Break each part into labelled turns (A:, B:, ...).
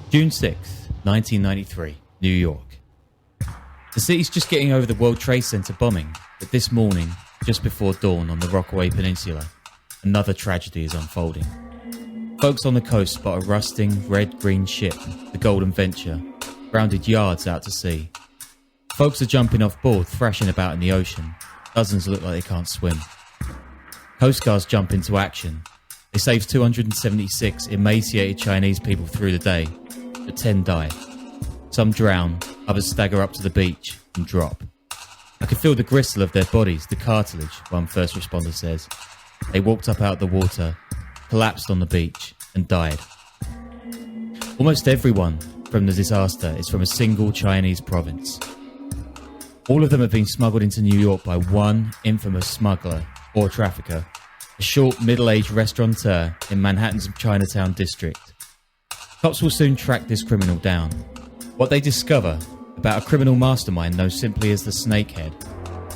A: June 6th, 1993, New York. The city's just getting over the World Trade Center bombing, but this morning, just before dawn on the Rockaway Peninsula, another tragedy is unfolding. Folks on the coast spot a rusting red-green ship, the Golden Venture, grounded yards out to sea. Folks are jumping off board, thrashing about in the ocean. Dozens look like they can't swim. Coast guards jump into action. They save 276 emaciated Chinese people through the day, but 10 die. Some drown, others stagger up to the beach and drop. I could feel the gristle of their bodies, the cartilage, one first responder says. They walked up out of the water, collapsed on the beach, and died. Almost everyone from the disaster is from a single Chinese province. All of them have been smuggled into New York by one infamous smuggler or trafficker, a short, middle-aged restaurateur in Manhattan's Chinatown district. Cops will soon track this criminal down. What they discover about a criminal mastermind known simply as the Snakehead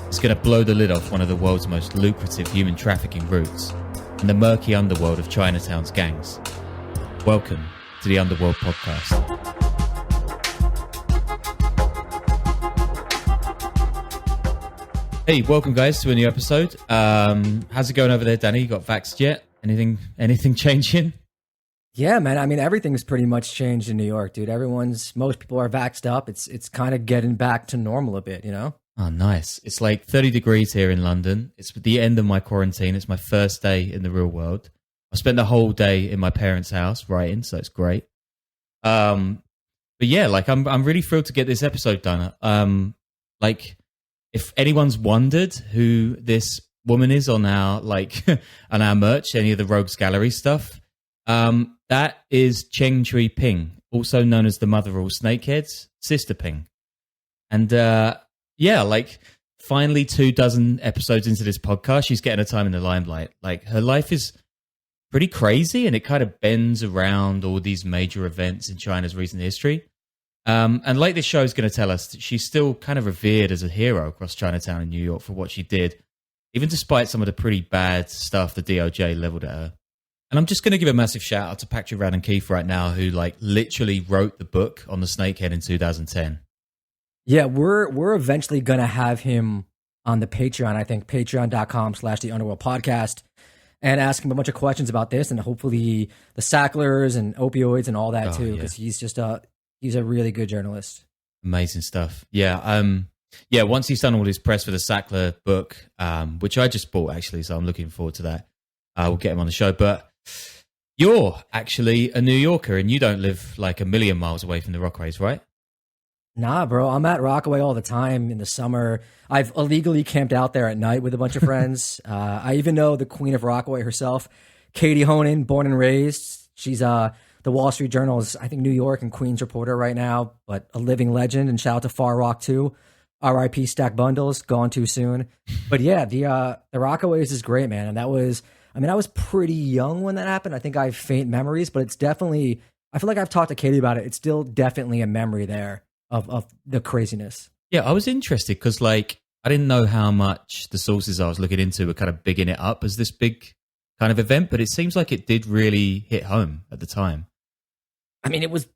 A: is going to blow the lid off one of the world's most lucrative human trafficking routes and the murky underworld of Chinatown's gangs. Welcome to the Underworld podcast. Hey, welcome guys to a new episode. How's it going over there, Danny? You got vaxxed yet? Anything changing?
B: Yeah, man. I mean, everything's pretty much changed in New York, dude. Most people are vaxxed up. It's kind of getting back to normal a bit, you know?
A: Oh, nice. It's like 30 degrees here in London. It's the end of my quarantine. It's my first day in the real world. I spent the whole day in my parents' house writing, so it's great. But yeah, like I'm really thrilled to get this episode done. Like, if anyone's wondered who this woman is on our on our merch, any of the Rogues Gallery stuff, that is Cheng Chui Ping, also known as the mother of all snakeheads, Sister Ping. And yeah, like finally 24 episodes into this podcast, she's getting her time in the limelight. Like her life is pretty crazy, and it kind of bends around all these major events in China's recent history. And like this show is going to tell us, she's still kind of revered as a hero across Chinatown in New York for what she did, even despite some of the pretty bad stuff the DOJ leveled at her. And I'm just going to give a massive shout out to Patrick Radden Keefe right now, who like literally wrote the book on the Snakehead in 2010.
B: Yeah, we're eventually going to have him on the Patreon, I think, patreon.com/the Underworld podcast, and ask him a bunch of questions about this, and hopefully the Sacklers and opioids and all that too, because he's a really good journalist. Amazing
A: stuff. Yeah. Yeah. Once he's done all his press for the Sackler book, which I just bought actually, so I'm looking forward to that. We'll get him on the show. But you're actually a New Yorker, and you don't live like a million miles away from the Rockaways, right?
B: Nah, bro. I'm at Rockaway all the time in the summer. I've illegally camped out there at night with a bunch of friends. I even know the queen of Rockaway herself, Katie Honan, born and raised. She's the Wall Street Journal's, I think, New York and Queens reporter right now, but a living legend. And shout out to Far Rock too. R.I.P. Stack Bundles, gone too soon. But yeah, the Rockaways is great, man. And I was pretty young when that happened. I think I have faint memories, but it's definitely, I feel like I've talked to Katie about it. It's still definitely a memory there of the craziness.
A: Yeah, I was interested because like, I didn't know how much the sources I was looking into were kind of bigging it up as this big kind of event, but it seems like it did really hit home at the time.
B: I mean, it was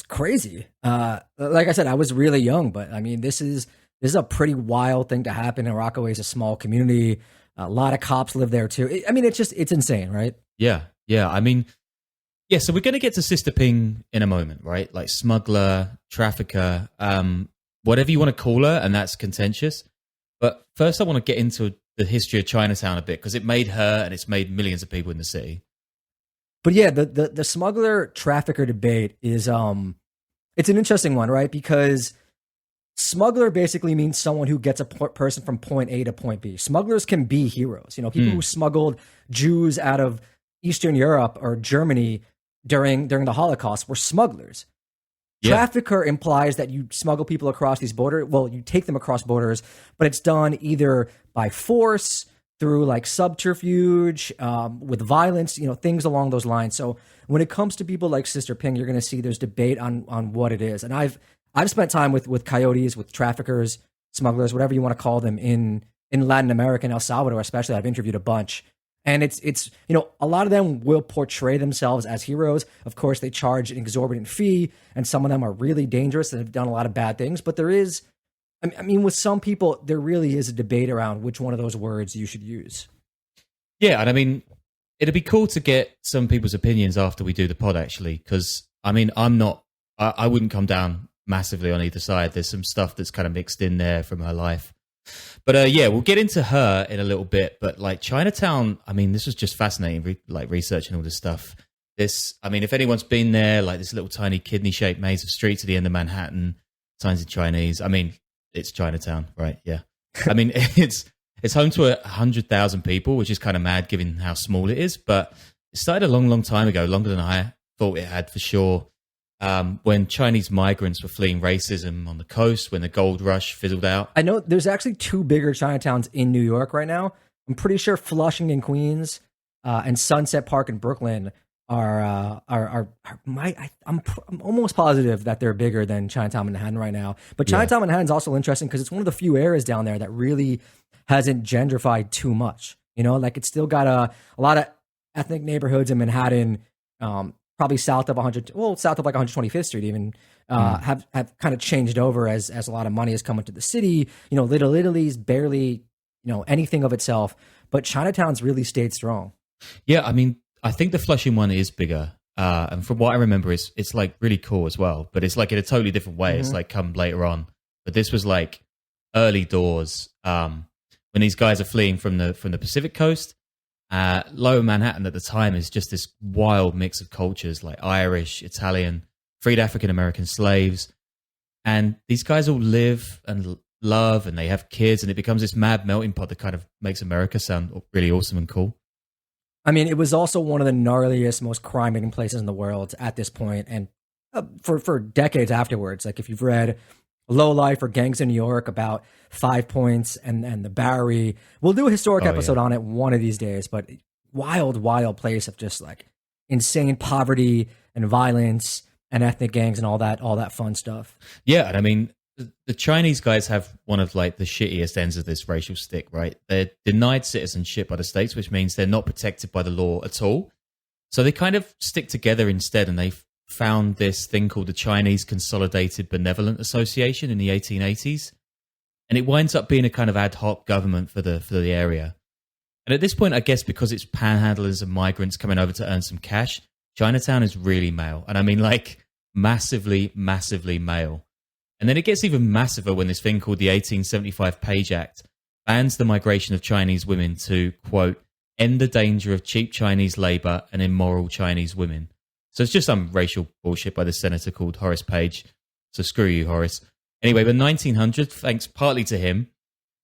B: crazy. Like I said, I was really young, but I mean, this is a pretty wild thing to happen. And Rockaway is a small community. A lot of cops live there too. I mean, it's insane, right?
A: Yeah. I mean, yeah. So we're going to get to Sister Ping in a moment, right? Like smuggler, trafficker, whatever you want to call her, and that's contentious. But first, I want to get into the history of Chinatown a bit because it made her and it's made millions of people in the city.
B: But yeah, the smuggler trafficker debate is it's an interesting one, right? Because smuggler basically means someone who gets a person from point A to point B. Smugglers can be heroes. You know, people who smuggled Jews out of Eastern Europe or Germany during the Holocaust were smugglers. Yeah. Trafficker implies that you smuggle people across these borders. Well, you take them across borders, but it's done either by force, through like subterfuge, with violence, you know, things along those lines. So when it comes to people like Sister Ping, you're going to see there's debate on what it is. And I've spent time with coyotes, with traffickers, smugglers, whatever you want to call them in Latin America and El Salvador, especially. I've interviewed a bunch. And it's a lot of them will portray themselves as heroes. Of course, they charge an exorbitant fee, and some of them are really dangerous and have done a lot of bad things. But there is, I mean, with some people, there really is a debate around which one of those words you should use.
A: Yeah, and I mean, it'd be cool to get some people's opinions after we do the pod, actually, because I mean, I wouldn't come down massively on either side. There's some stuff that's kind of mixed in there from her life. But yeah, we'll get into her in a little bit. But like Chinatown, I mean, this was just fascinating, researching all this stuff. I mean, if anyone's been there, like this little tiny kidney-shaped maze of streets at the end of Manhattan, signs in Chinese. I mean, it's Chinatown, right? Yeah. I mean, it's home to 100,000 people, which is kind of mad given how small it is. But it started a long, long time ago, longer than I thought it had for sure. When Chinese migrants were fleeing racism on the coast, when the gold rush fizzled out.
B: I know there's actually two bigger Chinatowns in New York right now. I'm pretty sure Flushing in Queens and Sunset Park in Brooklyn I'm almost positive that they're bigger than Chinatown Manhattan right now. But Chinatown Manhattan is also interesting because it's one of the few areas down there that really hasn't gentrified too much. Like it's still got a lot of ethnic neighborhoods in Manhattan. Probably south of like 125th Street even, have kind of changed over as a lot of money has come into the city. Little Italy's barely, anything of itself, but Chinatown's really stayed strong.
A: Yeah, I mean, I think the Flushing one is bigger. And from what I remember, it's like really cool as well, but it's like in a totally different way. Mm-hmm. It's like come later on. But this was like early doors when these guys are fleeing from the Pacific coast. Lower Manhattan at the time is just this wild mix of cultures like Irish, Italian, freed African American slaves. And these guys all live and love and they have kids, and it becomes this mad melting pot that kind of makes America sound really awesome and cool.
B: I mean, it was also one of the gnarliest, most crime-ridden places in the world at this point, and for decades afterwards. Like if you've read Low Life or Gangs in New York about 5 Points and the Bowery. We'll do a historic episode on it one of these days, but wild place of just like insane poverty and violence and ethnic gangs and all that fun stuff.
A: Yeah, and I mean, the Chinese guys have one of like the shittiest ends of this racial stick, right? They're denied citizenship by the states, which means they're not protected by the law at all. So they kind of stick together instead, and they've found this thing called the Chinese Consolidated Benevolent Association in the 1880s. And it winds up being a kind of ad hoc government for the area. And at this point, I guess because it's panhandlers and migrants coming over to earn some cash, Chinatown is really male. And I mean like massively, massively male. And then it gets even massiver when this thing called the 1875 Page Act bans the migration of Chinese women to, quote, end the danger of cheap Chinese labor and immoral Chinese women. So it's just some racial bullshit by the senator called Horace Page. So screw you, Horace. Anyway, by 1900, thanks partly to him,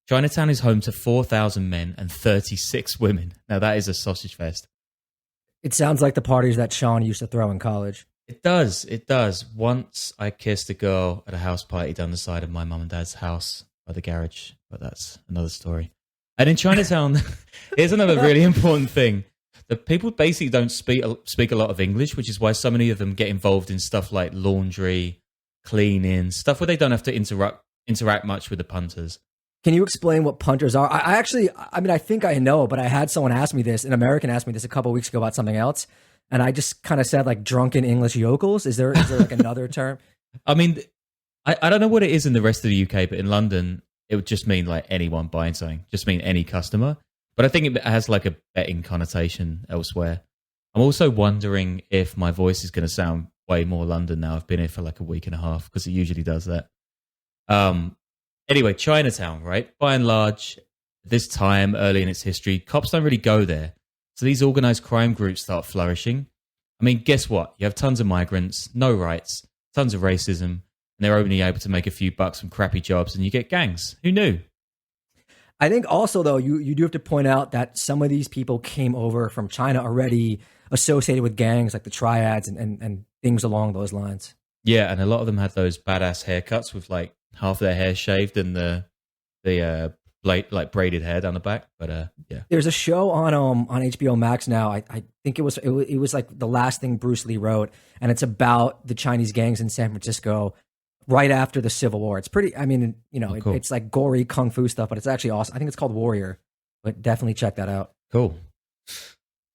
A: Chinatown is home to 4,000 men and 36 women. Now that is a sausage fest.
B: It sounds like the parties that Sean used to throw in college.
A: It does. It does. Once I kissed a girl at a house party down the side of my mum and dad's house by the garage, but that's another story. And in Chinatown, here's another really important thing. The people basically don't speak a lot of English, which is why so many of them get involved in stuff like laundry, cleaning, stuff where they don't have to interact much with the punters.
B: Can you explain what punters are? I think I know, but I had someone ask me this, an American asked me this a couple of weeks ago about something else, and I just kind of said like drunken English yokels. Is there like another term?
A: I mean, I don't know what it is in the rest of the UK, but in London, it would just mean like anyone buying something, just mean any customer. But I think it has like a betting connotation elsewhere. I'm also wondering if my voice is going to sound way more London now. I've been here for like a week and a half because it usually does that. Anyway, Chinatown, right? By and large, this time early in its history, cops don't really go there. So these organized crime groups start flourishing. I mean, guess what? You have tons of migrants, no rights, tons of racism, and they're only able to make a few bucks from crappy jobs, and you get gangs. Who knew?
B: I think also, though, you do have to point out that some of these people came over from China already associated with gangs like the triads and things along those lines.
A: Yeah, and a lot of them had those badass haircuts with like half their hair shaved and the like braided hair down the back. But yeah,
B: there's a show on HBO Max now. I think it was like the last thing Bruce Lee wrote, and it's about the Chinese gangs in San Francisco right after the Civil War. It's pretty. I mean, cool. It's like gory kung fu stuff, but it's actually awesome. I think it's called Warrior, but definitely check that out.
A: Cool.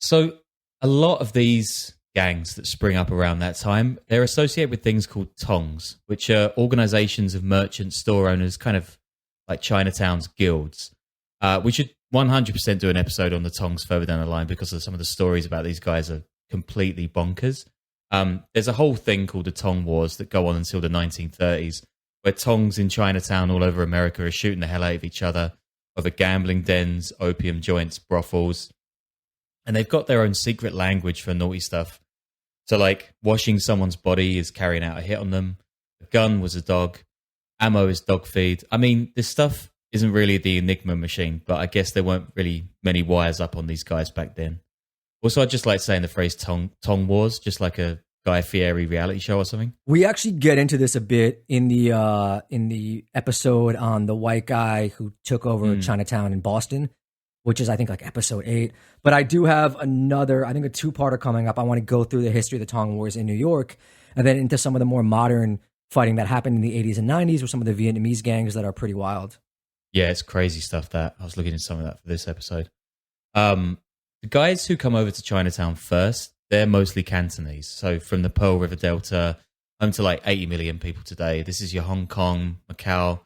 A: So a lot of these gangs that spring up around that time, they're associated with things called tongs, which are organizations of merchants, store owners, kind of like Chinatown's guilds. We should 100% do an episode on the tongs further down the line because of some of the stories about these guys are completely bonkers. There's a whole thing called the Tong Wars that go on until the 1930s, where tongs in Chinatown all over America are shooting the hell out of each other over gambling dens, opium joints, brothels. And they've got their own secret language for naughty stuff. So like washing someone's body is carrying out a hit on them. A gun was a dog. Ammo is dog feed. I mean, this stuff isn't really the Enigma machine, but I guess there weren't really many wires up on these guys back then. Also, I'd just like saying the phrase Tong Wars, just like a Guy Fieri reality show or something.
B: We actually get into this a bit in the episode on the white guy who took over Chinatown in Boston, which is, I think, like episode 8. But I do have another, I think, a 2-parter coming up. I want to go through the history of the Tong Wars in New York and then into some of the more modern fighting that happened in the 80s and 90s with some of the Vietnamese gangs that are pretty wild.
A: Yeah, it's crazy stuff that. I was looking at some of that for this episode. The guys who come over to Chinatown first, they're mostly Cantonese. So from the Pearl River Delta, home to like 80 million people today. This is your Hong Kong, Macau,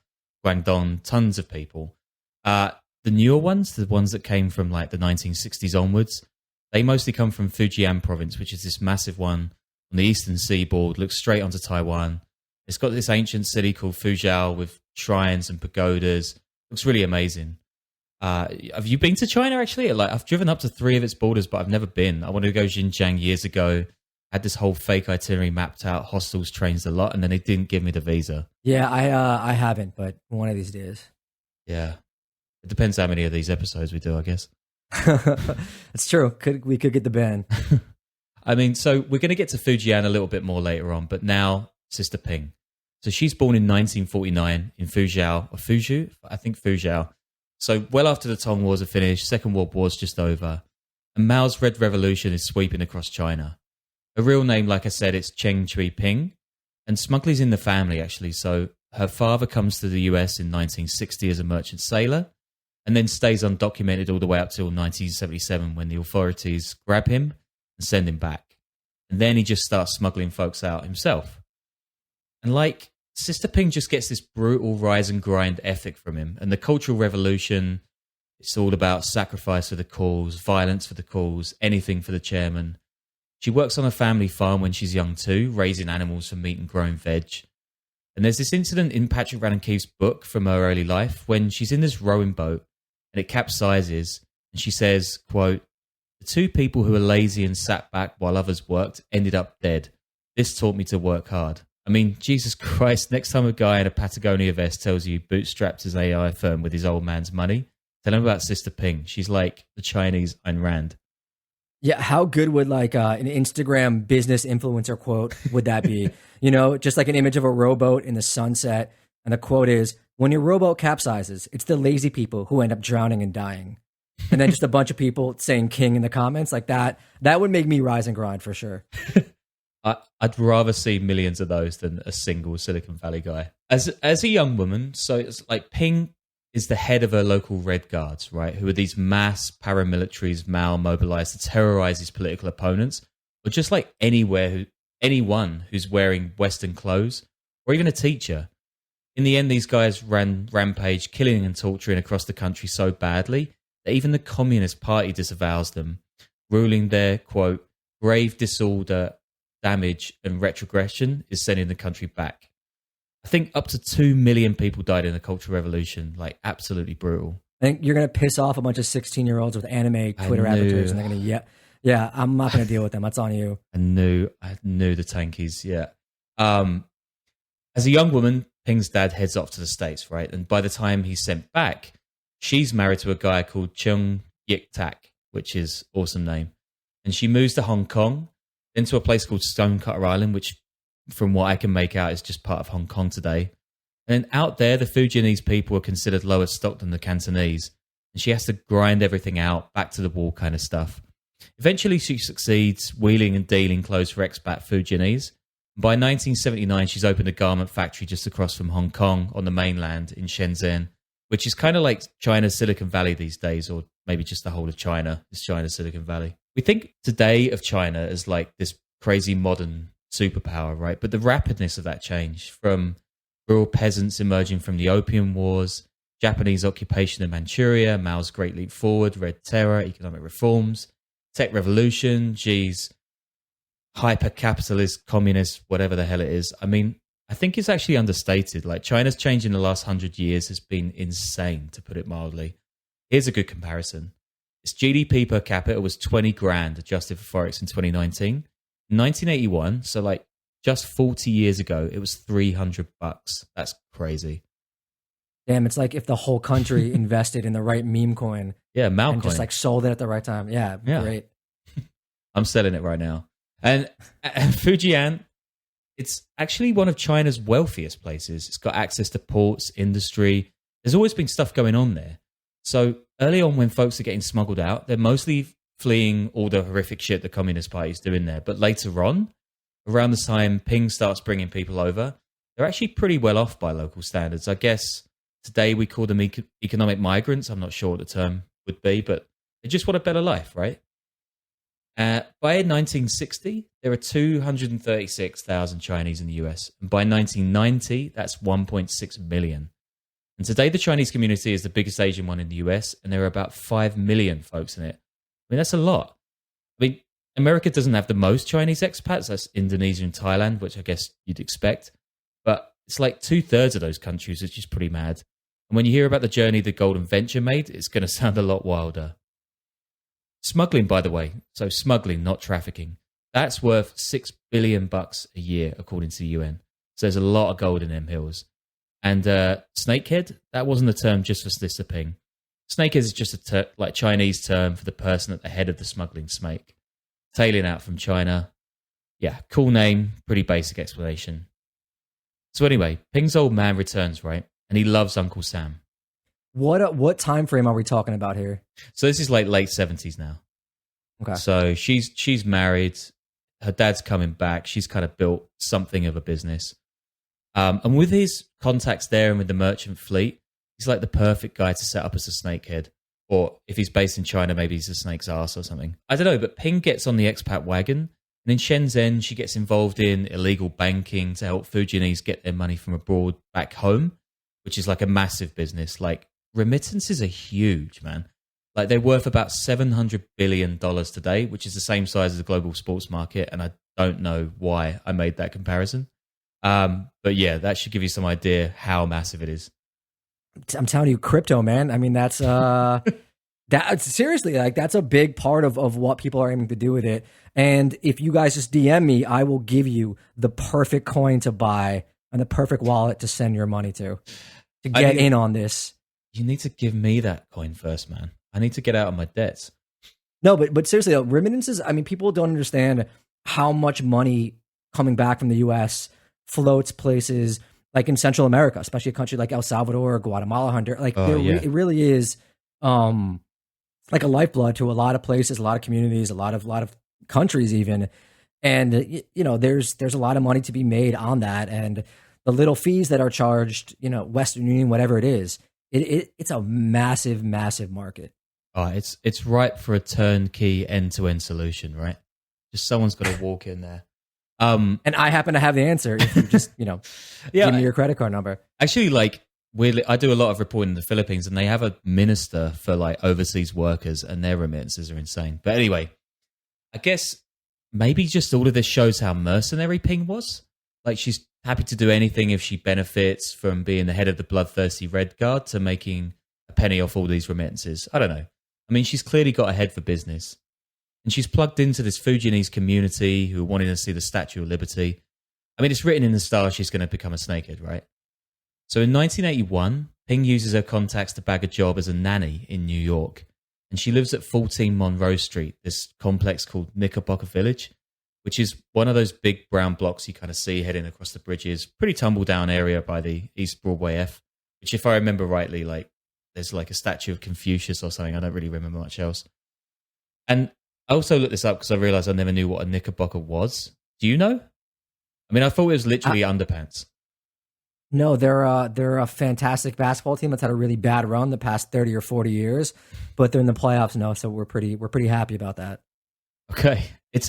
A: Guangdong, tons of people. The newer ones, the ones that came from like the 1960s onwards, they mostly come from Fujian province, which is this massive one on the eastern seaboard, looks straight onto Taiwan. It's got this ancient city called Fuzhou with shrines and pagodas. Looks really amazing. Have you been to China, actually? Like, I've driven up to 3 of its borders, but I've never been. I wanted to go Xinjiang years ago. Had this whole fake itinerary mapped out, hostels, trains, a lot, and then they didn't give me the visa.
B: Yeah, I haven't, but one of these days.
A: Yeah. It depends how many of these episodes we do, I guess.
B: It's true. We could get the ban.
A: I mean, so we're going to get to Fujian a little bit more later on, but now Sister Ping. So she's born in 1949 in Fuzhou, I think Fuzhou. So well after the Tong Wars are finished, Second World War's just over, and Mao's Red Revolution is sweeping across China. Her real name, like I said, it's Cheng Chui Ping, and smuggling's in the family, actually. So her father comes to the US in 1960 as a merchant sailor, and then stays undocumented all the way up till 1977 when the authorities grab him and send him back. And then he just starts smuggling folks out himself. And like, Sister Ping just gets this brutal rise and grind ethic from him. And the Cultural Revolution, it's all about sacrifice for the cause, violence for the cause, anything for the chairman. She works on a family farm when she's young too, raising animals for meat and growing veg. And there's this incident in Patrick Radden Keefe's book from her early life when she's in this rowing boat and it capsizes. And she says, quote, "The 2 people who were lazy and sat back while others worked ended up dead. This taught me to work hard." I mean, Jesus Christ, next time a guy in a Patagonia vest tells you bootstrapped his AI firm with his old man's money, tell him about Sister Ping. She's like the Chinese Ayn Rand.
B: Yeah, how good would like an Instagram business influencer quote would that be? You know, just like an image of a rowboat in the sunset. And the quote is, "When your rowboat capsizes, it's the lazy people who end up drowning and dying." And then just a bunch of people saying king in the comments like that. That would make me rise and grind for sure.
A: I'd rather see millions of those than a single Silicon Valley guy. As a young woman, so it's like Ping is the head of her local Red Guards, right? Who are these mass paramilitaries Mao mobilized to terrorize his political opponents, or just like anyone who's wearing Western clothes, or even a teacher. In the end, these guys ran rampage, killing and torturing across the country so badly that even the Communist Party disavows them, ruling their, quote, "grave disorder, damage and retrogression is sending the country back." I think up to 2 million people died in the Cultural Revolution. Like, absolutely brutal.
B: I think you're going to piss off a bunch of 16-year-olds with anime Twitter avatars, and they're going to, yeah, I'm not going to deal with them. That's on you.
A: I knew the tankies, yeah. As a young woman, Ping's dad heads off to the States, right? And by the time he's sent back, she's married to a guy called Chung Yik Tak, which is an awesome name. And she moves to Hong Kong, then to a place called Stonecutter Island, which from what I can make out is just part of Hong Kong today. And out there, the Fujianese people are considered lower stock than the Cantonese. And she has to grind everything out, back to the wall kind of stuff. Eventually, she succeeds wheeling and dealing clothes for expat Fujianese. By 1979, she's opened a garment factory just across from Hong Kong on the mainland in Shenzhen. which is kind of like China's Silicon Valley these days, or maybe just the whole of China is China's Silicon Valley. We think today of China as like this crazy modern superpower, right? But the rapidness of that change, from rural peasants emerging from the Opium Wars, Japanese occupation in Manchuria, Mao's Great Leap Forward, Red Terror, economic reforms, tech revolution, Xi's hyper-capitalist, communist, whatever the hell it is. I mean, I think it's actually understated. Like, China's change in the last 100 years has been insane, to put it mildly. Here's a good comparison. Its GDP per capita was 20 grand adjusted for Forex in 2019. In 1981, so like just 40 years ago, it was $300. That's crazy.
B: Damn, it's like if the whole country invested in the right meme coin.
A: Yeah, Mao
B: and
A: coin.
B: just like sold it at the right time. Yeah, great.
A: I'm selling it right now. And Fujian, it's actually one of China's wealthiest places. It's got access to ports, industry. There's always been stuff going on there. So early on, when folks are getting smuggled out, they're mostly fleeing all the horrific shit the Communist Party's doing there. But later on, around the time Ping starts bringing people over, they're actually pretty well off by local standards. I guess today we call them economic migrants. I'm not sure what the term would be, but they just want a better life, right? By 1960, there are 236,000 Chinese in the US. And by 1990, that's 1.6 million. And today, the Chinese community is the biggest Asian one in the US, and there are about 5 million folks in it. I mean, that's a lot. I mean, America doesn't have the most Chinese expats. That's Indonesia and Thailand, which I guess you'd expect. But it's like 2/3 of those countries, which is pretty mad. And when you hear about the journey the Golden Venture made, it's going to sound a lot wilder. Smuggling, by the way, so smuggling, not trafficking, that's worth $6 billion a year, according to the UN. So there's a lot of gold in them hills. And Snakehead, that wasn't a term just for Solicitor Ping. Snakehead is just a like Chinese term for the person at the head of the smuggling snake. Tailing out from China. Yeah, cool name, pretty basic explanation. So anyway, Ping's old man returns, right? And he loves Uncle Sam.
B: What time frame are we talking about here?
A: So this is like late 70s now.
B: Okay.
A: So she's married. Her dad's coming back. She's kind of built something of a business. And with his contacts there and with the merchant fleet, he's like the perfect guy to set up as a snakehead. Or if he's based in China, maybe he's a snake's ass or something. I don't know, but Ping gets on the expat wagon. And in Shenzhen, she gets involved in illegal banking to help Fujianese get their money from abroad back home, which is like a massive business. Like, remittances are huge, man. Like, they're worth about $700 billion today, which is the same size as the global sports market. And I don't know why I made that comparison. But yeah, that should give you some idea how massive it is.
B: I'm telling you, crypto, man. I mean, that's that seriously, like, that's a big part of what people are aiming to do with it. And if you guys just DM me, I will give you the perfect coin to buy and the perfect wallet to send your money to get in on this.
A: You need to give me that coin first, man. I need to get out of my debts.
B: No, but seriously, though, remittances, I mean, people don't understand how much money coming back from the U.S. floats places like in Central America, especially a country like El Salvador, Guatemala, Honduras. Like, it really is like a lifeblood to a lot of places, a lot of communities, a lot of countries even. And, you know, there's a lot of money to be made on that. And the little fees that are charged, you know, Western Union, whatever it is, it's a massive, massive market.
A: Oh, it's ripe for a turnkey end-to-end solution, right? Just someone's got to walk in there.
B: And I happen to have the answer if you just, you know, give me your credit card number.
A: Actually, like, weirdly, I do a lot of reporting in the Philippines, and they have a minister for like overseas workers, and their remittances are insane. But anyway, I guess maybe just all of this shows how mercenary Ping was. Like, she's happy to do anything if she benefits from being the head of the bloodthirsty Red Guard to making a penny off all these remittances. I don't know. I mean, she's clearly got a head for business. And she's plugged into this Fujianese community who are wanting to see the Statue of Liberty. I mean, it's written in the style she's going to become a snakehead, right? So in 1981, Ping uses her contacts to bag a job as a nanny in New York. And she lives at 14 Monroe Street, this complex called Knickerbocker Village, which is one of those big brown blocks you kind of see heading across the bridges. Pretty tumble down area by the East Broadway F, which, if I remember rightly, like, there's like a statue of Confucius or something. I don't really remember much else. And I also looked this up because I realized I never knew what a knickerbocker was. Do you know? I mean, I thought it was literally underpants.
B: No, they're a fantastic basketball team that's had a really bad run the past 30 or 40 years, but they're in the playoffs now, so we're pretty happy about that.
A: Okay. It's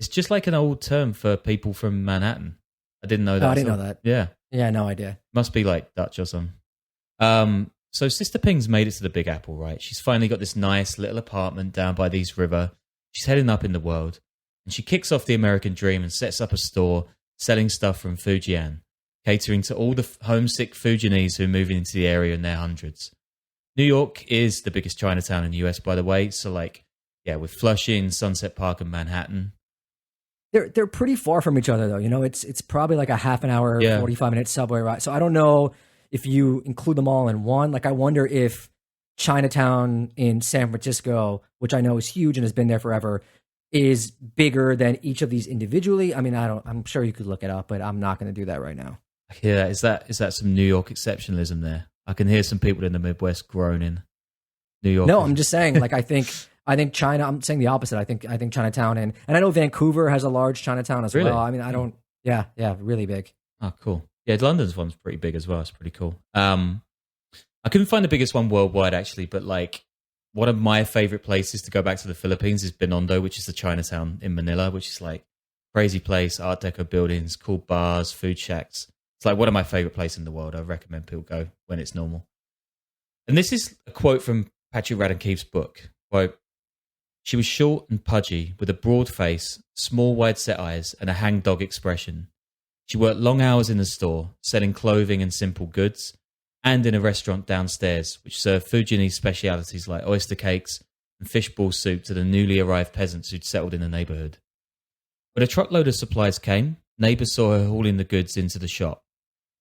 A: just like an old term for people from Manhattan. I didn't know that.
B: Oh, I didn't know that.
A: Yeah.
B: Yeah, no idea.
A: Must be like Dutch or something. So Sister Ping's made it to the Big Apple, right? She's finally got this nice little apartment down by the East River. She's heading up in the world. And she kicks off the American dream and sets up a store selling stuff from Fujian, catering to all the homesick Fujianese who are moving into the area in their hundreds. New York is the biggest Chinatown in the US, by the way. So, like, yeah, with Flushing, Sunset Park, and Manhattan.
B: They're pretty far from each other, though. You know, it's probably like a half an hour, 45-minute subway ride. So I don't know if you include them all in one. Like, I wonder if Chinatown in San Francisco, which I know is huge and has been there forever, is bigger than each of these individually. I mean, I'm sure you could look it up, but I'm not going to do that right now.
A: Yeah, is that some New York exceptionalism there? I can hear some people in the Midwest groaning. New York.
B: No, I'm just saying, like, I think China, I'm saying the opposite. I think Chinatown and I know Vancouver has a large Chinatown as well. I mean, yeah, really big.
A: Oh, cool. Yeah, London's one's pretty big as well. It's pretty cool. I couldn't find the biggest one worldwide, actually, but like one of my favorite places to go back to the Philippines is Binondo, which is the Chinatown in Manila, which is like crazy place, Art Deco buildings, cool bars, food shacks. It's like one of my favorite places in the world. I recommend people go when it's normal. And this is a quote from Patrick Radden Keefe's book. Quote, "She was short and pudgy, with a broad face, small wide-set eyes, and a hangdog expression. She worked long hours in the store, selling clothing and simple goods, and in a restaurant downstairs, which served Fujianese specialities like oyster cakes and fishball soup to the newly arrived peasants who'd settled in the neighborhood. When a truckload of supplies came, neighbors saw her hauling the goods into the shop.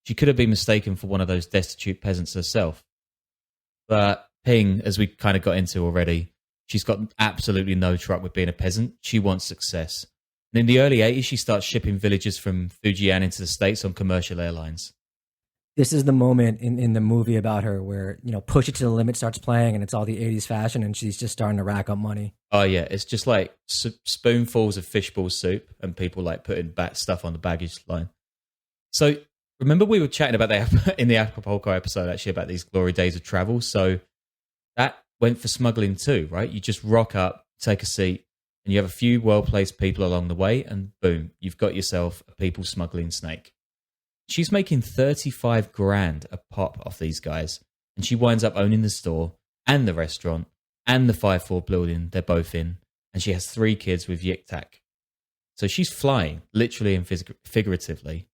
A: She could have been mistaken for one of those destitute peasants herself. But Ping, as we kind of got into already, she's got absolutely no truck with being a peasant. She wants success. And in the early 80s, she starts shipping villagers from Fujian into the States on commercial airlines.
B: This is the moment in the movie about her where, you know, Push It to the Limit starts playing and it's all the 80s fashion and she's just starting to rack up money.
A: Oh, yeah. It's just like spoonfuls of fishball soup and people like putting stuff on the baggage line. So remember we were chatting about that in the Acapulco episode, actually, about these glory days of travel. So that went for smuggling too, right? You just rock up, take a seat, and you have a few well-placed people along the way, and boom, you've got yourself a people smuggling snake. She's making 35 grand a pop off these guys, and she winds up owning the store and the restaurant and the 5-floor building they're both in, and she has 3 kids with Yik Tak. So she's flying, literally and figuratively.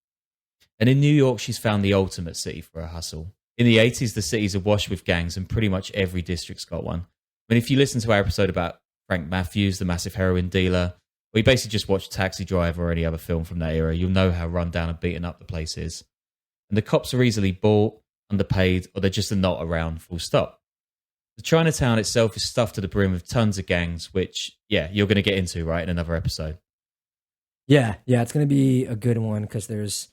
A: And in New York, she's found the ultimate city for a hustle. In the 80s, the city's awash with gangs, and pretty much every district's got one. I mean, if you listen to our episode about Frank Matthews, the massive heroin dealer, we basically just watched Taxi Driver or any other film from that era, you'll know how run down and beaten up the place is. And the cops are easily bought, underpaid, or they're just not around, full stop. The Chinatown itself is stuffed to the brim with tons of gangs, which, yeah, you're going to get into, right, in another episode.
B: Yeah, it's going to be a good one because there's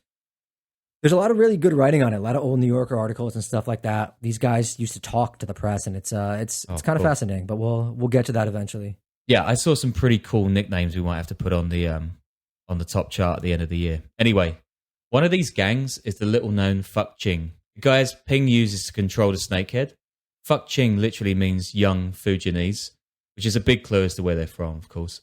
B: a lot of really good writing on it, a lot of old New Yorker articles and stuff like that. These guys used to talk to the press, and it's kind of fascinating, but we'll get to that eventually.
A: Yeah, I saw some pretty cool nicknames we might have to put on the top chart at the end of the year. Anyway, one of these gangs is the little-known Fuck Ching. The guys Ping uses to control the Snakehead. Fuck Ching literally means young Fujianese, which is a big clue as to where they're from, of course.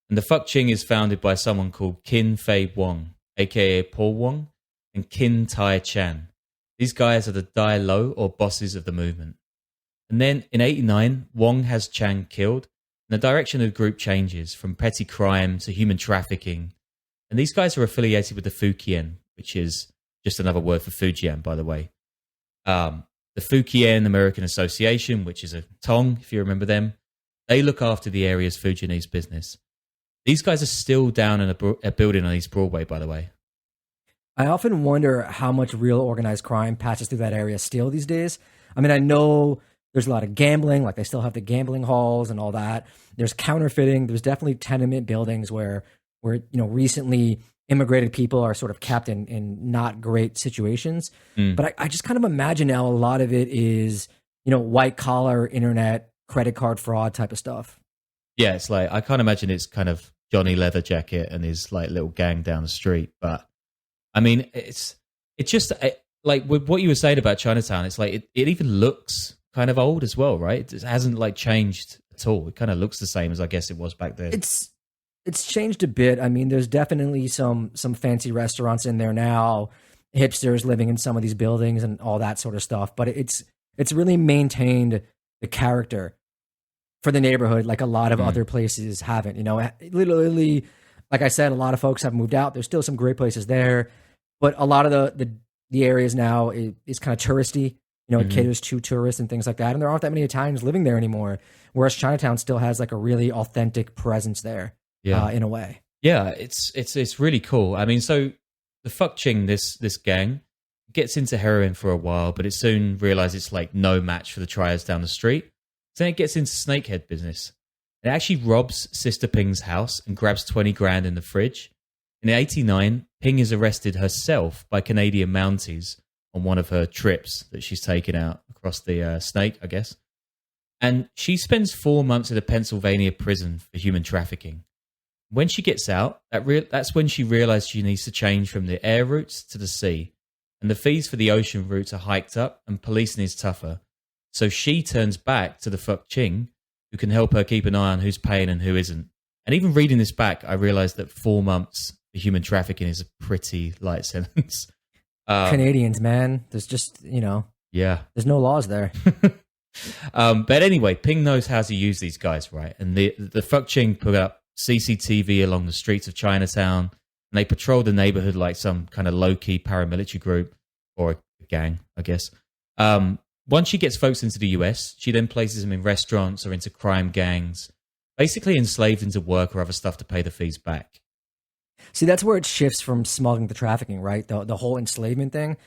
A: And the Fuck Ching is founded by someone called Kin Fei Wong, a.k.a. Paul Wong, and Kin Tai Chan. These guys are the Dai Lo, or bosses of the movement. And then in 89, Wong has Chan killed, and the direction of the group changes from petty crime to human trafficking. And these guys are affiliated with the Fujian, which is just another word for Fujian, by the way. The Fujian American Association, which is a Tong, if you remember them, they look after the area's Fujianese business. These guys are still down in a building on East Broadway, by the way.
B: I often wonder how much real organized crime passes through that area still these days. I mean, I know there's a lot of gambling, like they still have the gambling halls and all that. There's counterfeiting. There's definitely tenement buildings where recently immigrated people are sort of kept in not great situations. But I just kind of imagine now a lot of it is, white collar internet credit card fraud type of stuff.
A: Yeah, it's like, I can't imagine it's kind of Johnny Leather Jacket and his like little gang down the street, but I mean, it's It just like with what you were saying about Chinatown, it's like it even looks kind of old as well, right? It hasn't like changed at all. It kind of looks the same as I guess it was back then.
B: It's changed a bit. I mean, there's definitely some fancy restaurants in there now, hipsters living in some of these buildings and all that sort of stuff. But it's really maintained the character for the neighborhood like a lot of other places haven't. You know, literally, like I said, a lot of folks have moved out. There's still some great places there, but a lot of the areas now is kind of touristy. You know, it caters to tourists and things like that. And there aren't that many Italians living there anymore. Whereas Chinatown still has like a really authentic presence there. Yeah, in a way.
A: Yeah, it's really cool. I mean, so the Fuck Ching, this gang, gets into heroin for a while, but it soon realizes it's like no match for the triads down the street. So then it gets into Snakehead business. It actually robs Sister Ping's house and grabs 20 grand in the fridge. In 1989, Ping is arrested herself by Canadian Mounties on one of her trips that she's taken out across the snake, I guess. And she spends 4 months in a Pennsylvania prison for human trafficking. When she gets out, that's when she realized she needs to change from the air routes to the sea. And the fees for the ocean routes are hiked up and policing is tougher. So she turns back to the Fuck Ching, who can help her keep an eye on who's paying and who isn't. And even reading this back, I realized that 4 months for human trafficking is a pretty light sentence.
B: Canadians, man. There's just, you know, there's no laws there.
A: But anyway, Ping knows how to use these guys, right? And the Fuck Ching put up CCTV along the streets of Chinatown, and they patrol the neighborhood like some kind of low-key paramilitary group or a gang, I guess. Once she gets folks into the US, she then places them in restaurants or into crime gangs, basically enslaved into work or other stuff to pay the fees back.
B: See, that's where it shifts from smuggling to trafficking, right? The whole enslavement thing,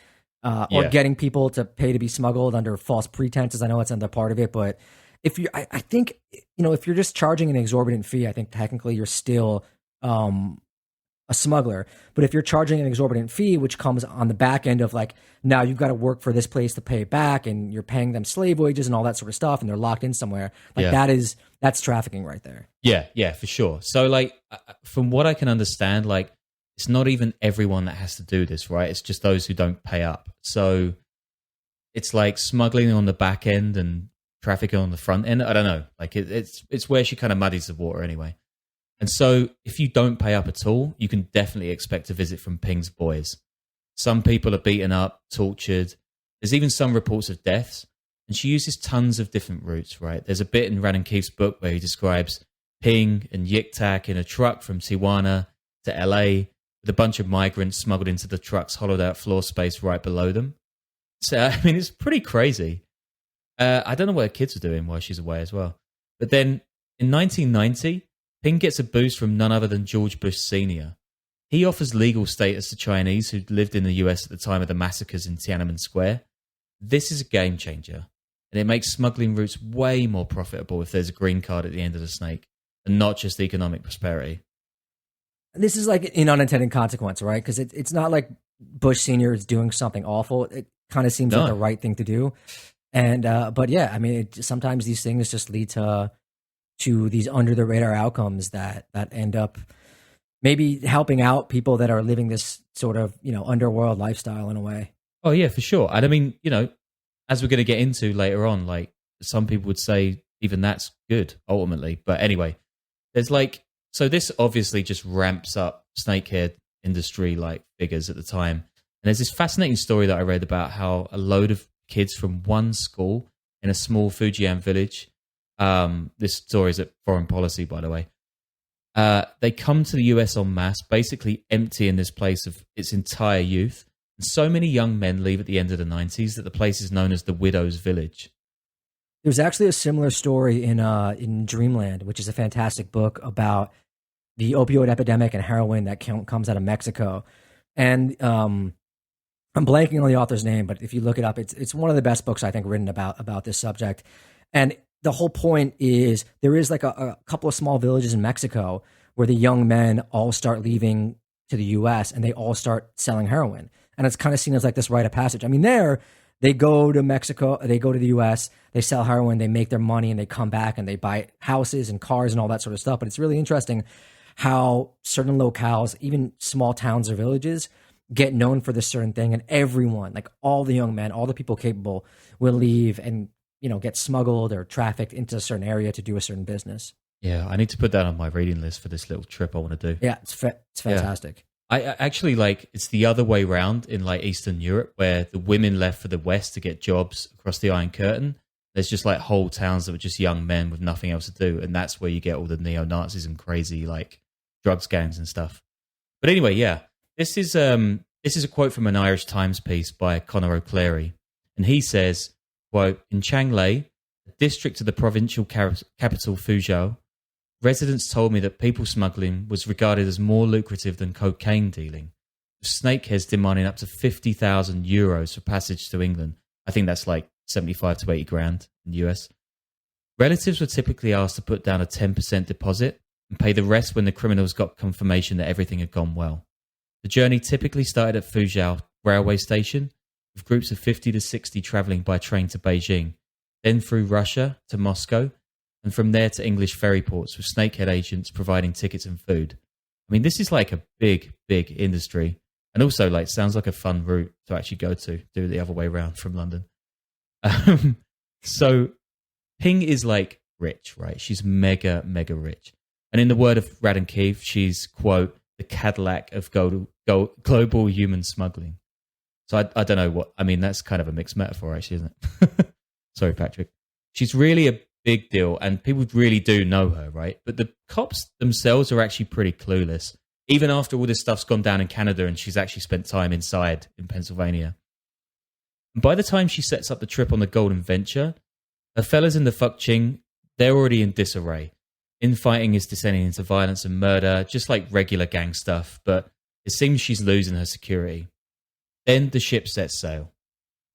B: or getting people to pay to be smuggled under false pretenses. I know it's another part of it, but if you, I think, you know, if you're just charging an exorbitant fee, I think technically you're still a smuggler. But if you're charging an exorbitant fee, which comes on the back end of like, now you've got to work for this place to pay it back, and you're paying them slave wages and all that sort of stuff, and they're locked in somewhere, like that's trafficking right there. Yeah,
A: for sure. So like, from what I can understand, like, it's not even everyone that has to do this, right? It's just those who don't pay up. So it's like smuggling on the back end and trafficking on the front end. I don't know. Like it's where she kind of muddies the water anyway. And so if you don't pay up at all, you can definitely expect a visit from Ping's boys. Some people are beaten up, tortured. There's even some reports of deaths. And she uses tons of different routes, right? There's a bit in Ran Keefe's book where he describes Ping and Yik Tak in a truck from Tijuana to LA with a bunch of migrants smuggled into the truck's hollowed out floor space right below them. So, I mean, it's pretty crazy. I don't know what her kids are doing while she's away as well. But then in 1990, Ping gets a boost from none other than George Bush Sr. He offers legal status to Chinese who lived in the US at the time of the massacres in Tiananmen Square. This is a game changer, and it makes smuggling routes way more profitable if there's a green card at the end of the snake, and not just economic prosperity.
B: This is like an unintended consequence, right? Because it's not like Bush Sr. is doing something awful. It kind of seems like the right thing to do. And but yeah, I mean, sometimes these things just lead to these under the radar outcomes that end up maybe helping out people that are living this sort of, you know, underworld lifestyle in a way.
A: Oh yeah, for sure. And I mean, you know, as we're going to get into later on, like some people would say even that's good ultimately. But anyway, there's like, so this obviously just ramps up snakehead industry like figures at the time. And there's this fascinating story that I read about how a load of kids from one school in a small Fujian village, this story is at Foreign Policy, by the way, they come to the US en masse, basically emptying this place of its entire youth. And so many young men leave at the end of the 90s that the place is known as the Widow's Village.
B: There's actually a similar story in Dreamland, which is a fantastic book about the opioid epidemic and heroin that comes out of Mexico. And I'm blanking on the author's name, but if you look it up, it's one of the best books I think written about this subject. And the whole point is there is like a couple of small villages in Mexico where the young men all start leaving to the US and they all start selling heroin. And it's kind of seen as like this rite of passage. I mean, they go to Mexico, they go to the US, they sell heroin, they make their money, and they come back and they buy houses and cars and all that sort of stuff. But it's really interesting how certain locales, even small towns or villages, get known for this certain thing, and everyone, like all the young men, all the people capable, will leave and get smuggled or trafficked into a certain area to do a certain business.
A: Yeah, I need to put that on my reading list for this little trip I want to do.
B: Yeah, it's fantastic.
A: I actually it's the other way around in like Eastern Europe, where the women left for the West to get jobs across the Iron Curtain. There's just like whole towns that were just young men with nothing else to do, and that's where you get all the neo-Nazis and crazy like drugs gangs and stuff. But anyway, yeah, this is a quote from an Irish Times piece by Conor O'Clery, and he says, quote, "In Changlei, a district of the provincial capital Fuzhou, residents told me that people smuggling was regarded as more lucrative than cocaine dealing, with snakeheads demanding up to 50,000 euros for passage to England." I think that's like 75 to 80 grand in the US. Relatives were typically asked to put down a 10% deposit and pay the rest when the criminals got confirmation that everything had gone well. The journey typically started at Fuzhou railway station, with groups of 50 to 60 travelling by train to Beijing, then through Russia to Moscow, and from there to English ferry ports, with snakehead agents providing tickets and food. I mean, this is like a big, big industry, and also like sounds like a fun route to actually go to, do it the other way around from London. So Ping is like rich, right? She's mega, mega rich. And in the word of Radden Keefe, she's, quote, the Cadillac of global human smuggling. So I don't know what, I mean, that's kind of a mixed metaphor actually, isn't it? Sorry, Patrick. She's really a big deal and people really do know her, right? But the cops themselves are actually pretty clueless, even after all this stuff's gone down in Canada and she's actually spent time inside in Pennsylvania. And by the time she sets up the trip on the Golden Venture, her fellas in the Fuck Ching, they're already in disarray. Infighting is descending into violence and murder, just like regular gang stuff, but it seems she's losing her security. Then the ship sets sail.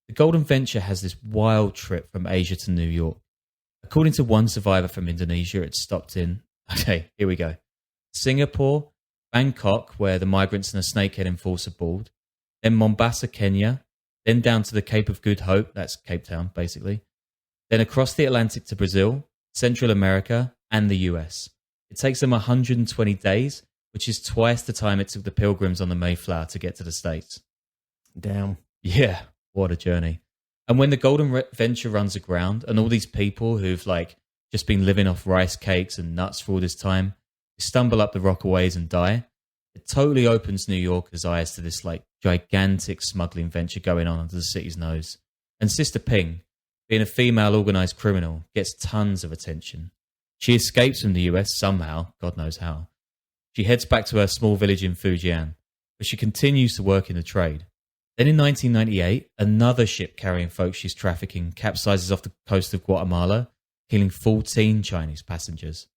A: The Golden Venture has this wild trip from Asia to New York. According to one survivor from Indonesia, it stopped in, okay, here we go, Singapore, Bangkok, where the migrants and a snakehead enforcer board, then Mombasa, Kenya, then down to the Cape of Good Hope, that's Cape Town, basically, then across the Atlantic to Brazil, Central America, and the US. It takes them 120 days, which is twice the time it took the Pilgrims on the Mayflower to get to the States.
B: Damn.
A: Yeah, what a journey. And when the Golden Venture runs aground and all these people who've like just been living off rice cakes and nuts for all this time, they stumble up the Rockaways and die, it totally opens New Yorkers' eyes to this like gigantic smuggling venture going on under the city's nose. And Sister Ping, being a female organized criminal, gets tons of attention. She escapes from the US somehow, God knows how. She heads back to her small village in Fujian, but she continues to work in the trade. Then in 1998, another ship carrying folks she's trafficking capsizes off the coast of Guatemala, killing 14 Chinese passengers.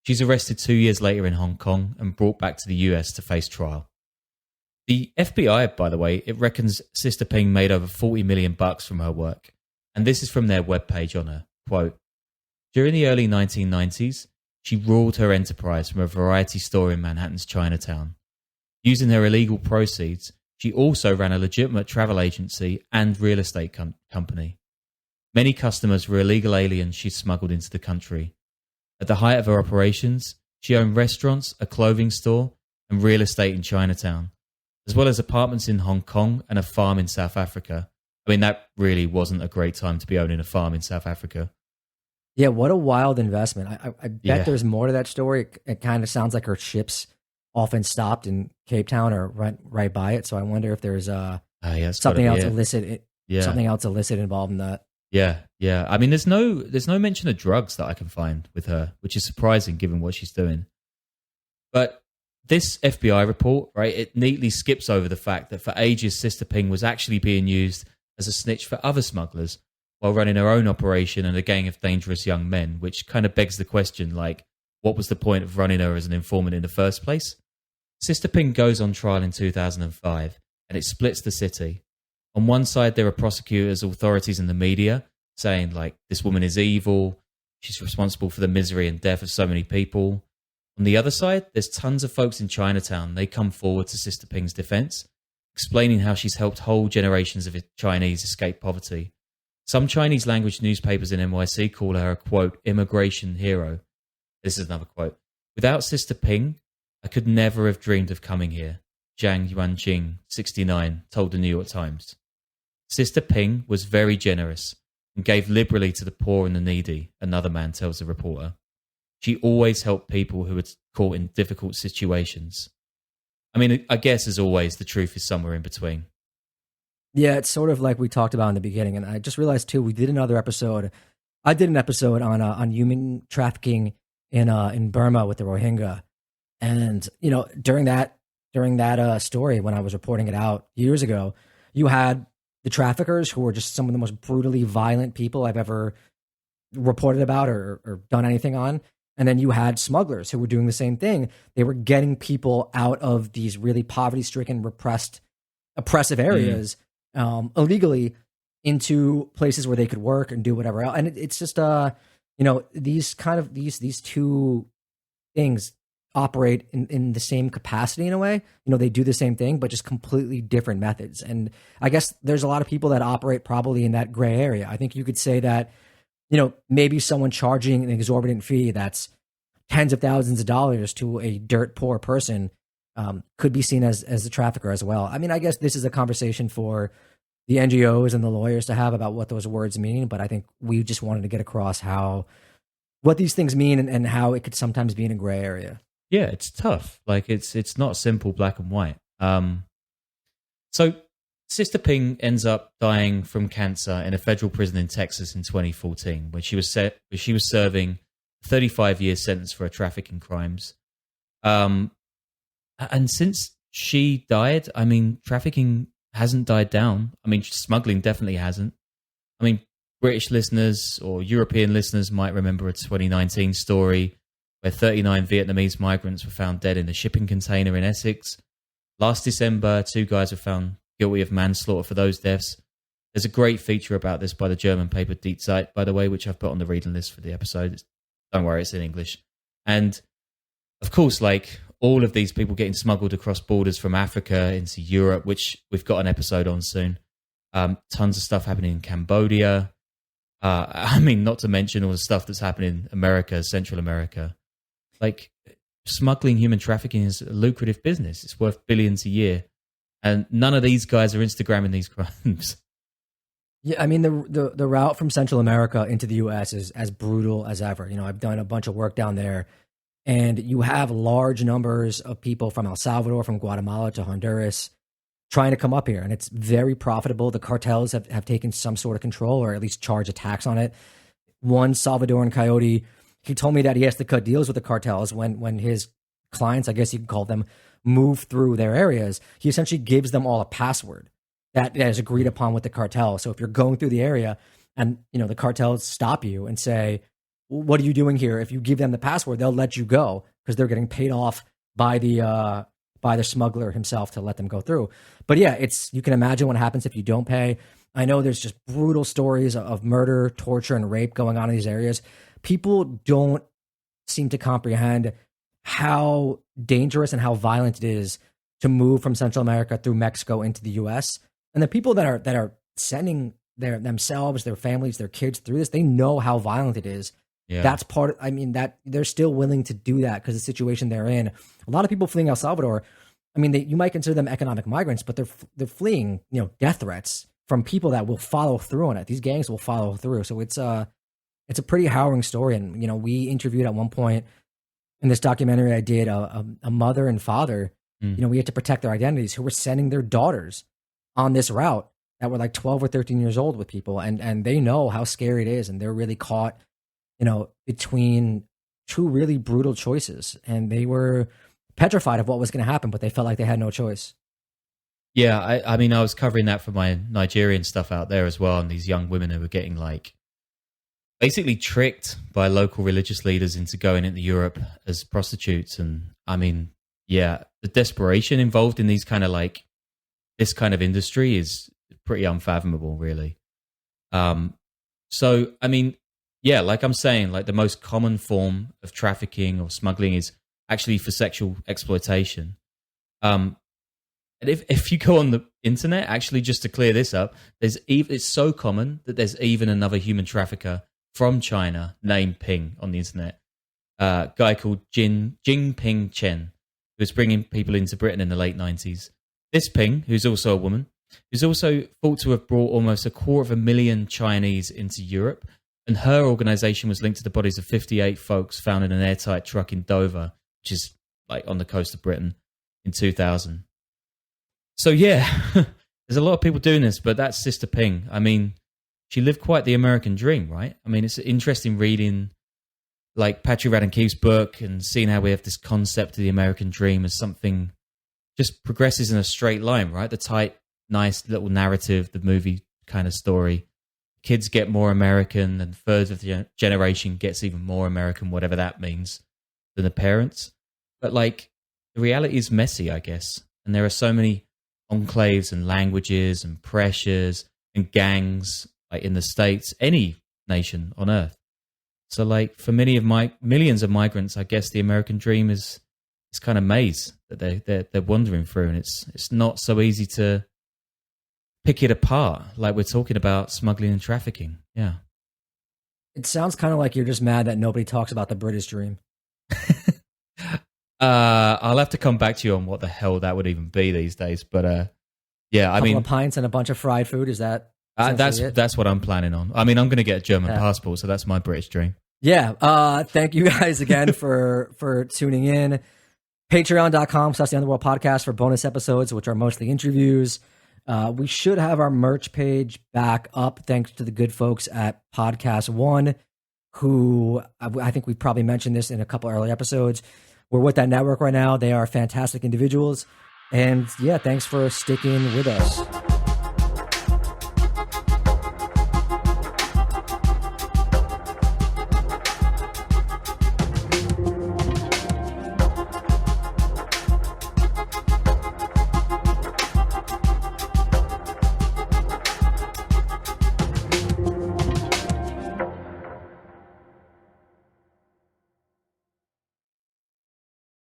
A: She's arrested 2 years later in Hong Kong and brought back to the US to face trial. The FBI, by the way, it reckons Sister Ping made over $40 million from her work. And this is from their webpage on her. Quote, during the early 1990s, she ruled her enterprise from a variety store in Manhattan's Chinatown. Using her illegal proceeds, she also ran a legitimate travel agency and real estate company. Many customers were illegal aliens she smuggled into the country. At the height of her operations, she owned restaurants, a clothing store, and real estate in Chinatown, as well as apartments in Hong Kong and a farm in South Africa. I mean, that really wasn't a great time to be owning a farm in South Africa.
B: Yeah, what a wild investment. I bet there's more to that story. It kind of sounds like her ships often stopped in Cape Town or right by it. So I wonder if there's something else illicit involved in that.
A: Yeah. I mean, there's no mention of drugs that I can find with her, which is surprising given what she's doing. But this FBI report, right, it neatly skips over the fact that for ages Sister Ping was actually being used as a snitch for other smugglers while running her own operation and a gang of dangerous young men, which kind of begs the question, like, what was the point of running her as an informant in the first place? Sister Ping goes on trial in 2005, and it splits the city. On one side, there are prosecutors, authorities, and the media saying, like, this woman is evil, she's responsible for the misery and death of so many people. On the other side, there's tons of folks in Chinatown. They come forward to Sister Ping's defense, explaining how she's helped whole generations of Chinese escape poverty. Some Chinese language newspapers in NYC call her a, quote, immigration hero. This is another quote. Without Sister Ping, I could never have dreamed of coming here. Zhang Yuanjing, 69, told the New York Times. Sister Ping was very generous and gave liberally to the poor and the needy, another man tells the reporter. She always helped people who were caught in difficult situations. I mean, I guess as always, the truth is somewhere in between.
B: Yeah, it's sort of like we talked about in the beginning. And I just realized too, we did another episode. I did an episode on human trafficking in Burma with the Rohingya. And, you know, during that story, when I was reporting it out years ago, you had the traffickers who were just some of the most brutally violent people I've ever reported about or done anything on. And then you had smugglers who were doing the same thing. They were getting people out of these really poverty-stricken, oppressive areas illegally into places where they could work and do whatever else. And it's just, you know, these two things operate in the same capacity in a way. You know, they do the same thing, but just completely different methods. And I guess there's a lot of people that operate probably in that gray area. I think you could say that, you know, maybe someone charging an exorbitant fee that's tens of thousands of dollars to a dirt poor person could be seen as a trafficker as well. I mean, I guess this is a conversation for the NGOs and the lawyers to have about what those words mean, but I think we just wanted to get across what these things mean and how it could sometimes be in a gray area.
A: Yeah, it's tough. Like it's not simple black and white. So Sister Ping ends up dying from cancer in a federal prison in Texas in 2014, when she was serving a 35-year sentence for her trafficking crimes. And since she died, I mean, trafficking hasn't died down. I mean, smuggling definitely hasn't. I mean, British listeners or European listeners might remember a 2019 story where 39 Vietnamese migrants were found dead in a shipping container in Essex. Last December, 2 guys were found guilty of manslaughter for those deaths. There's a great feature about this by the German paper Die Zeit, by the way, which I've put on the reading list for the episode. Don't worry, it's in English. And of course, like all of these people getting smuggled across borders from Africa into Europe, which we've got an episode on soon. Tons of stuff happening in Cambodia. I mean, not to mention all the stuff that's happening in America, Central America. Like, smuggling human trafficking is a lucrative business. It's worth billions a year. And none of these guys are Instagramming these crimes.
B: Yeah, I mean, the route from Central America into the U.S. is as brutal as ever. You know, I've done a bunch of work down there, and you have large numbers of people from El Salvador, from Guatemala to Honduras trying to come up here, and it's very profitable. The cartels have taken some sort of control, or at least charge a tax on it. One Salvadoran coyote, he told me that he has to cut deals with the cartels when his clients, I guess you could call them, move through their areas. He essentially gives them all a password that is agreed upon with the cartel. So if you're going through the area and, you know, the cartels stop you and say, what are you doing here? If you give them the password, they'll let you go because they're getting paid off by the smuggler himself to let them go through. But yeah, you can imagine what happens if you don't pay. I know there's just brutal stories of murder, torture, and rape going on in these areas. People don't seem to comprehend how dangerous and how violent it is to move from Central America through Mexico into the U.S. And the people that are sending themselves, their families, their kids through this, they know how violent it is. Yeah. That's that they're still willing to do that because the situation they're in. A lot of people fleeing El Salvador, I mean, you might consider them economic migrants, but they're fleeing, you know, death threats from people that will follow through on it. These gangs will follow through. So it's a pretty harrowing story. And, you know, we interviewed at one point in this documentary I did a mother and father, you know, we had to protect their identities, who were sending their daughters on this route that were like 12 or 13 years old with people. And they know how scary it is. And they're really caught, you know, between two really brutal choices. And they were petrified of what was going to happen, but they felt like they had no choice.
A: Yeah, I mean, I was covering that for my Nigerian stuff out there as well. And these young women who were getting like basically tricked by local religious leaders into going into Europe as prostitutes. And I mean, yeah, the desperation involved in these kind of like this kind of industry is pretty unfathomable, really. So, I mean, yeah, like I'm saying, like the most common form of trafficking or smuggling is actually for sexual exploitation. And if you go on the internet, actually, just to clear this up, it's so common that there's even another human trafficker from China named Ping on the internet. A guy called Jinping Chen. who was bringing people into Britain in the late 90s. This Ping, who's also a woman, who's also thought to have brought almost 250,000 Chinese into Europe. And her organization was linked to the bodies of 58 folks found in an airtight truck in Dover, which is like on the coast of Britain, in 2000. So yeah, there's a lot of people doing this, but that's Sister Ping. I mean, she lived quite the American dream, right? I mean, it's interesting reading like Patrick Radden Keefe's book and seeing how we have this concept of the American dream as something just progresses in a straight line, right? The tight, nice little narrative, the movie kind of story. Kids get more American and third of the generation gets even more American, whatever that means, than the parents. But like the reality is messy, I guess. And there are so many enclaves and languages and pressures and gangs like in the States, any nation on earth. So like for millions of migrants, I guess the American dream is this kind of maze that they're wandering through, and it's not so easy to pick it apart like we're talking about smuggling and trafficking. Yeah.
B: It sounds kind of like you're just mad that nobody talks about the British dream.
A: I'll have to come back to you on what the hell that would even be these days. But yeah, I mean,
B: a couple of pints and a bunch of fried food. Is that
A: that's what I'm planning on. I mean, I'm going to get a German passport, so that's my British dream.
B: Yeah. Thank you guys again for tuning in. Patreon.com/The Underworld Podcast for bonus episodes, which are mostly interviews. We should have our merch page back up thanks to the good folks at Podcast One, who I think we probably mentioned this in a couple early episodes. We're with that network right now. They are fantastic individuals. And yeah, thanks for sticking with us.